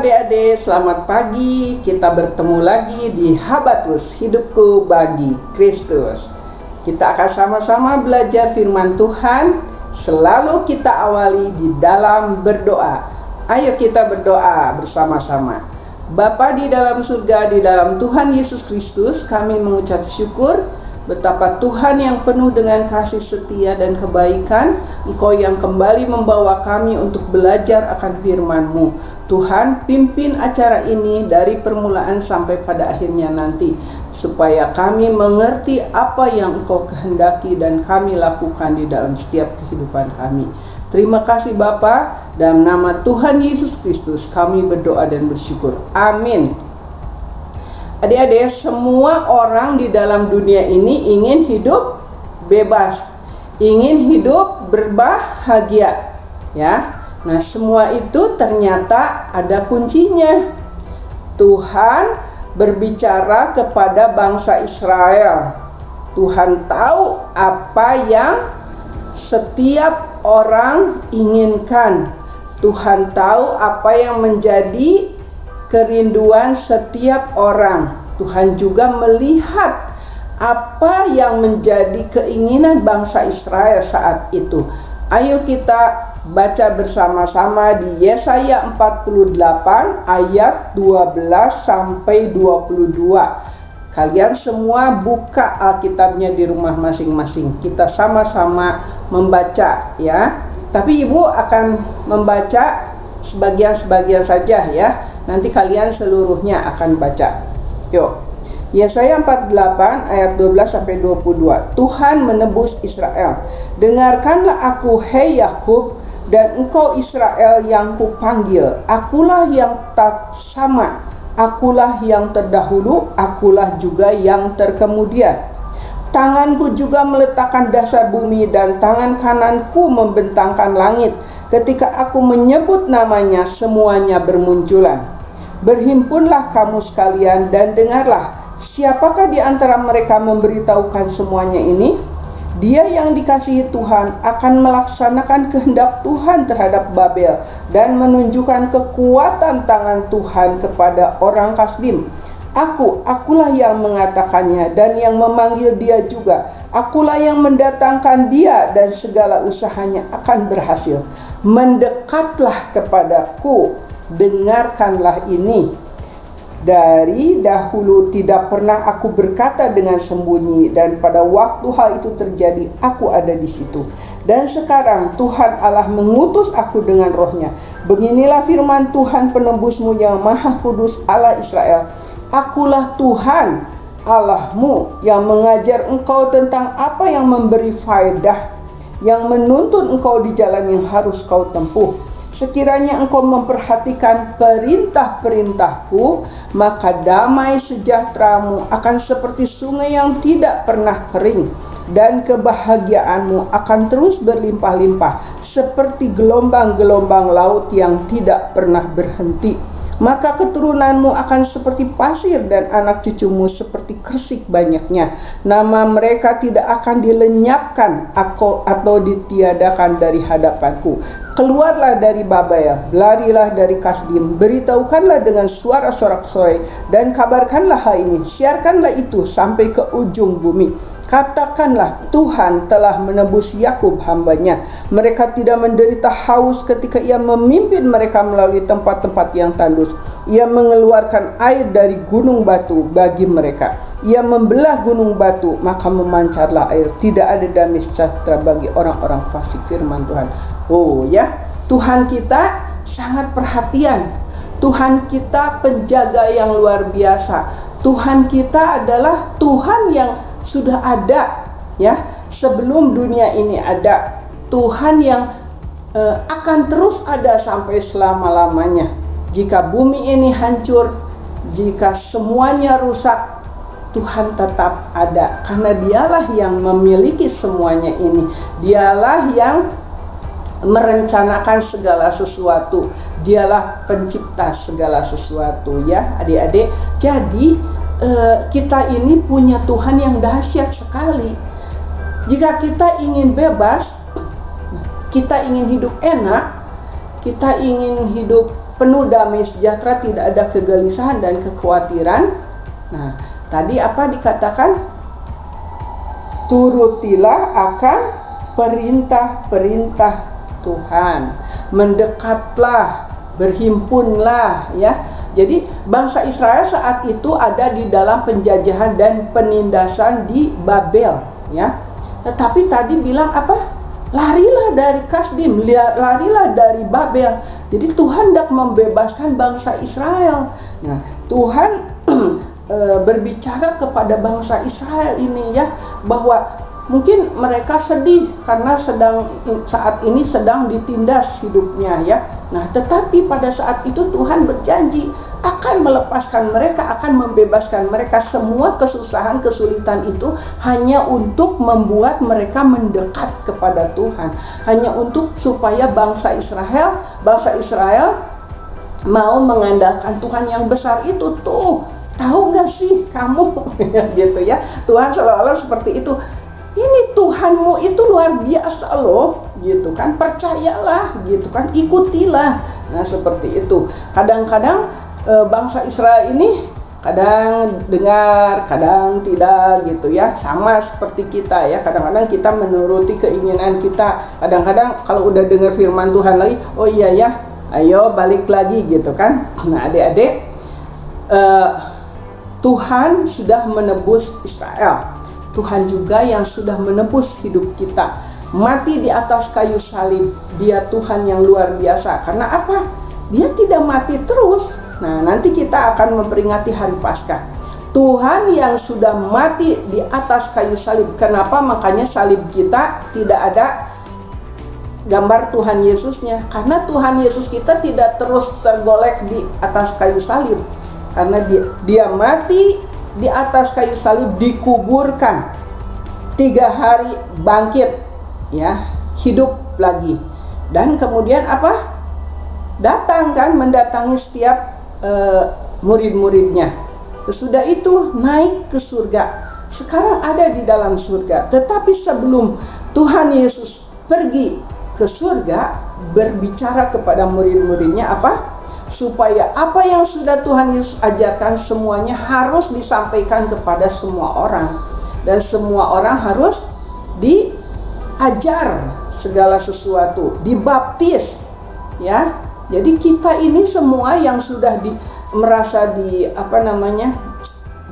adik-adik, selamat pagi. Kita bertemu lagi di Habatus, hidupku bagi Kristus. Kita akan sama-sama belajar firman Tuhan. Selalu kita awali di dalam berdoa. Ayo kita berdoa bersama-sama. Bapa di dalam surga, di dalam Tuhan Yesus Kristus, kami mengucap syukur betapa Tuhan yang penuh dengan kasih setia dan kebaikan, Engkau yang kembali membawa kami untuk belajar akan firman-Mu. Tuhan, pimpin acara ini dari permulaan sampai pada akhirnya nanti, supaya kami mengerti apa yang Engkau kehendaki dan kami lakukan di dalam setiap kehidupan kami. Terima kasih Bapa, dalam nama Tuhan Yesus Kristus kami berdoa dan bersyukur. Amin. Adik-adik, semua orang di dalam dunia ini ingin hidup bebas, ingin hidup berbahagia, ya. Nah, semua itu ternyata ada kuncinya. Tuhan berbicara kepada bangsa Israel. Tuhan tahu apa yang setiap orang inginkan. Tuhan tahu apa yang menjadi kerinduan setiap orang. Tuhan juga melihat apa yang menjadi keinginan bangsa Israel saat itu. Ayo kita baca bersama-sama di Yesaya 48 ayat 12 sampai 22. Kalian semua buka Alkitabnya di rumah masing-masing. Kita sama-sama membaca, ya. Tapi Ibu akan membaca sebagian-sebagian saja, ya. Nanti kalian seluruhnya akan baca. Yuk. Yesaya 48 ayat 12 sampai 22. Tuhan menebus Israel. Dengarkanlah aku, hei Yakub, dan engkau Israel yang kupanggil. Akulah yang tak sama. Akulah yang terdahulu, akulah juga yang terkemudian. Tanganku juga meletakkan dasar bumi dan tangan kananku membentangkan langit. Ketika aku menyebut namanya, semuanya bermunculan. Berhimpunlah kamu sekalian dan dengarlah. Siapakah di antara mereka memberitahukan semuanya ini? Dia yang dikasihi Tuhan akan melaksanakan kehendak Tuhan terhadap Babel dan menunjukkan kekuatan tangan Tuhan kepada orang Kasdim. Akulah yang mengatakannya dan yang memanggil dia juga. Akulah yang mendatangkan dia dan segala usahanya akan berhasil. Mendekatlah kepadaku, dengarkanlah ini. Dari dahulu tidak pernah aku berkata dengan sembunyi, dan pada waktu hal itu terjadi aku ada di situ. Dan sekarang Tuhan Allah mengutus aku dengan rohnya. Beginilah firman Tuhan penebusmu yang maha kudus, Allah Israel. Akulah Tuhan Allahmu yang mengajar engkau tentang apa yang memberi faedah, yang menuntun engkau di jalan yang harus kau tempuh. Sekiranya engkau memperhatikan perintah-perintahku, maka damai sejahteramu akan seperti sungai yang tidak pernah kering, dan kebahagiaanmu akan terus berlimpah-limpah seperti gelombang-gelombang laut yang tidak pernah berhenti. Maka keturunanmu akan seperti pasir dan anak cucumu seperti kersik banyaknya. Nama mereka tidak akan dilenyapkan atau ditiadakan dari hadapanku. Keluarlah dari Babel, larilah dari Kasdim, beritahukanlah dengan suara sorak-sorai dan kabarkanlah hal ini, siarkanlah itu sampai ke ujung bumi. Katakanlah, Tuhan telah menebus Yakub hambanya. Mereka tidak menderita haus ketika ia memimpin mereka melalui tempat-tempat yang tandus. Ia mengeluarkan air dari gunung batu bagi mereka. Ia membelah gunung batu, maka memancarlah air. Tidak ada damai sejahtera bagi orang-orang fasik, firman Tuhan. Oh ya, Tuhan kita sangat perhatian. Tuhan kita penjaga yang luar biasa. Tuhan kita adalah Tuhan yang sudah ada, ya, sebelum dunia ini ada. Tuhan yang akan terus ada sampai selama-lamanya. Jika bumi ini hancur, jika semuanya rusak, Tuhan tetap ada, karena dialah yang memiliki semuanya ini. Dialah yang merencanakan segala sesuatu. Dialah pencipta segala sesuatu, ya adik-adik. Jadi kita ini punya Tuhan yang dahsyat sekali. Jika kita ingin bebas, kita ingin hidup enak, kita ingin hidup penuh damai sejahtera, tidak ada kegelisahan dan kekhawatiran. Nah, tadi apa dikatakan? Turutilah akan perintah-perintah Tuhan. Mendekatlah, berhimpunlah, ya. Jadi bangsa Israel saat itu ada di dalam penjajahan dan penindasan di Babel, ya. Tetapi tadi bilang apa? Larilah dari Kasdim, larilah dari Babel. Jadi Tuhan hendak membebaskan bangsa Israel. Nah, Tuhan berbicara kepada bangsa Israel ini, ya, bahwa mungkin mereka sedih karena saat ini sedang ditindas hidupnya, ya. Nah, tetapi pada saat itu Tuhan berjanji akan melepaskan mereka, akan membebaskan mereka. Semua kesusahan, kesulitan itu hanya untuk membuat mereka mendekat kepada Tuhan. Hanya untuk supaya bangsa Israel mau mengandalkan Tuhan yang besar itu. Tuh, tahu gak sih kamu? Gitu ya. Tuhan seolah-olah seperti itu. Ini Tuhanmu itu luar biasa loh, gitu kan. Percayalah, gitu kan. Ikutilah. Nah, seperti itu. Kadang-kadang bangsa Israel ini kadang dengar, kadang tidak, gitu ya. Sama seperti kita, ya. Kadang-kadang kita menuruti keinginan kita. Kadang-kadang kalau udah dengar firman Tuhan lagi, oh iya ya, ayo balik lagi, gitu kan. Nah, adik-adik, Tuhan sudah menebus Israel. Tuhan juga yang sudah menebus hidup kita. Mati di atas kayu salib. Dia Tuhan yang luar biasa. Karena apa? Dia tidak mati terus. Nah, nanti kita akan memperingati hari Paskah. Tuhan yang sudah mati di atas kayu salib. Kenapa? Makanya salib kita tidak ada gambar Tuhan Yesusnya. Karena Tuhan Yesus kita tidak terus tergolek di atas kayu salib. Karena dia mati di atas kayu salib, dikuburkan, 3 hari bangkit, ya, hidup lagi. Dan kemudian apa? Datang kan, mendatangi setiap murid-muridnya. Sesudah itu naik ke surga. Sekarang ada di dalam surga. Tetapi sebelum Tuhan Yesus pergi ke surga, berbicara kepada murid-muridnya apa? Supaya apa yang sudah Tuhan Yesus ajarkan semuanya harus disampaikan kepada semua orang. Dan semua orang harus diajar segala sesuatu, dibaptis, ya. Jadi kita ini semua yang sudah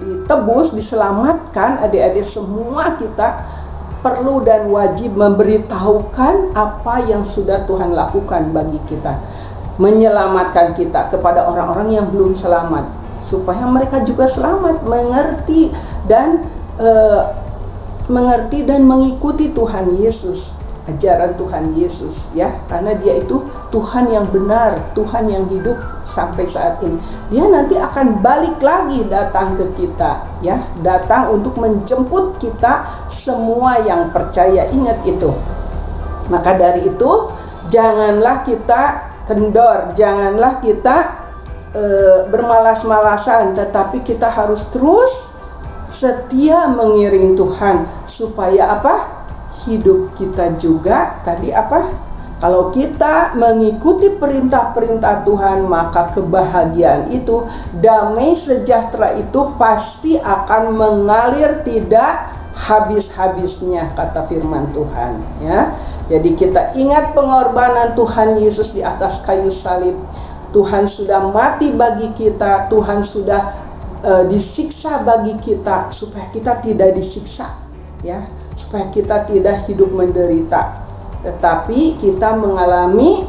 ditebus, diselamatkan, adik-adik semua kita perlu dan wajib memberitahukan apa yang sudah Tuhan lakukan bagi kita. Menyelamatkan kita kepada orang-orang yang belum selamat, supaya mereka juga selamat, mengerti dan mengikuti Tuhan Yesus, ajaran Tuhan Yesus, ya. Karena dia itu Tuhan yang benar, Tuhan yang hidup sampai saat ini. Dia nanti akan balik lagi datang ke kita, ya, datang untuk menjemput kita semua yang percaya. Ingat itu. Maka dari itu janganlah kita kendor, janganlah kita bermalas-malasan, tetapi kita harus terus setia mengiring Tuhan, supaya apa? Hidup kita juga tadi apa? Kalau kita mengikuti perintah-perintah Tuhan, maka kebahagiaan itu, damai sejahtera itu pasti akan mengalir tidak habis-habisnya, kata firman Tuhan, ya. Jadi kita ingat pengorbanan Tuhan Yesus di atas kayu salib. Tuhan sudah mati bagi kita, Tuhan sudah disiksa bagi kita supaya kita tidak disiksa, ya, supaya kita tidak hidup menderita, tetapi kita mengalami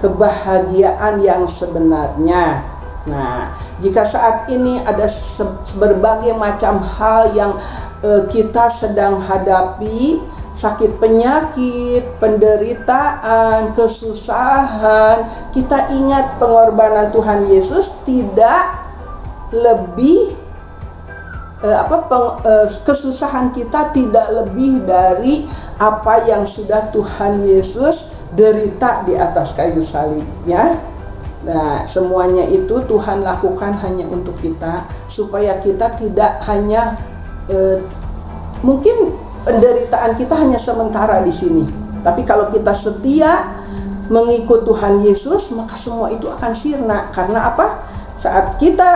kebahagiaan yang sebenarnya. Nah, jika saat ini ada berbagai macam hal yang kita sedang hadapi, sakit penyakit, penderitaan, kesusahan, kita ingat pengorbanan Tuhan Yesus tidak lebih kesusahan kita tidak lebih dari apa yang sudah Tuhan Yesus derita di atas kayu salib, ya. Nah, semuanya itu Tuhan lakukan hanya untuk kita, supaya kita tidak hanya mungkin penderitaan kita hanya sementara di sini, tapi kalau kita setia mengikut Tuhan Yesus, maka semua itu akan sirna. Karena apa? Saat kita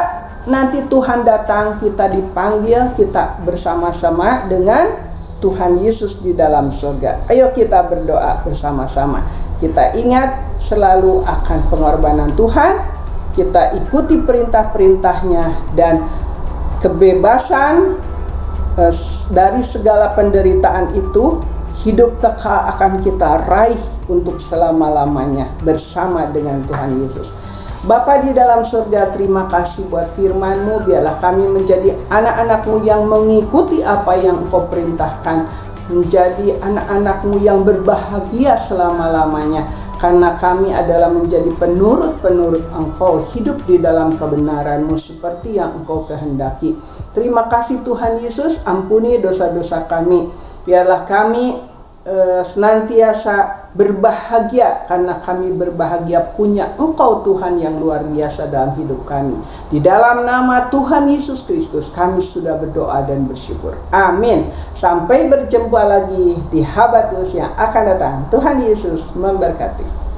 nanti Tuhan datang, kita dipanggil, kita bersama-sama dengan Tuhan Yesus di dalam surga. Ayo kita berdoa bersama-sama. Kita ingat selalu akan pengorbanan Tuhan, kita ikuti perintah-perintahnya, dan kebebasan dari segala penderitaan itu, hidup kekal akan kita raih untuk selama-lamanya bersama dengan Tuhan Yesus. Bapa di dalam surga, terima kasih buat firman-Mu. Biarlah kami menjadi anak-anak-Mu yang mengikuti apa yang Engkau perintahkan, menjadi anak-anak-Mu yang berbahagia selama-lamanya, karena kami adalah menjadi penurut-penurut Engkau, hidup di dalam kebenaran-Mu seperti yang Engkau kehendaki. Terima kasih Tuhan Yesus, ampuni dosa-dosa kami. Biarlah kami senantiasa berbahagia, karena kami berbahagia punya Engkau Tuhan yang luar biasa dalam hidup kami. Di dalam nama Tuhan Yesus Kristus kami sudah berdoa dan bersyukur. Amin. Sampai berjumpa lagi di Habatus yang akan datang. Tuhan Yesus memberkati.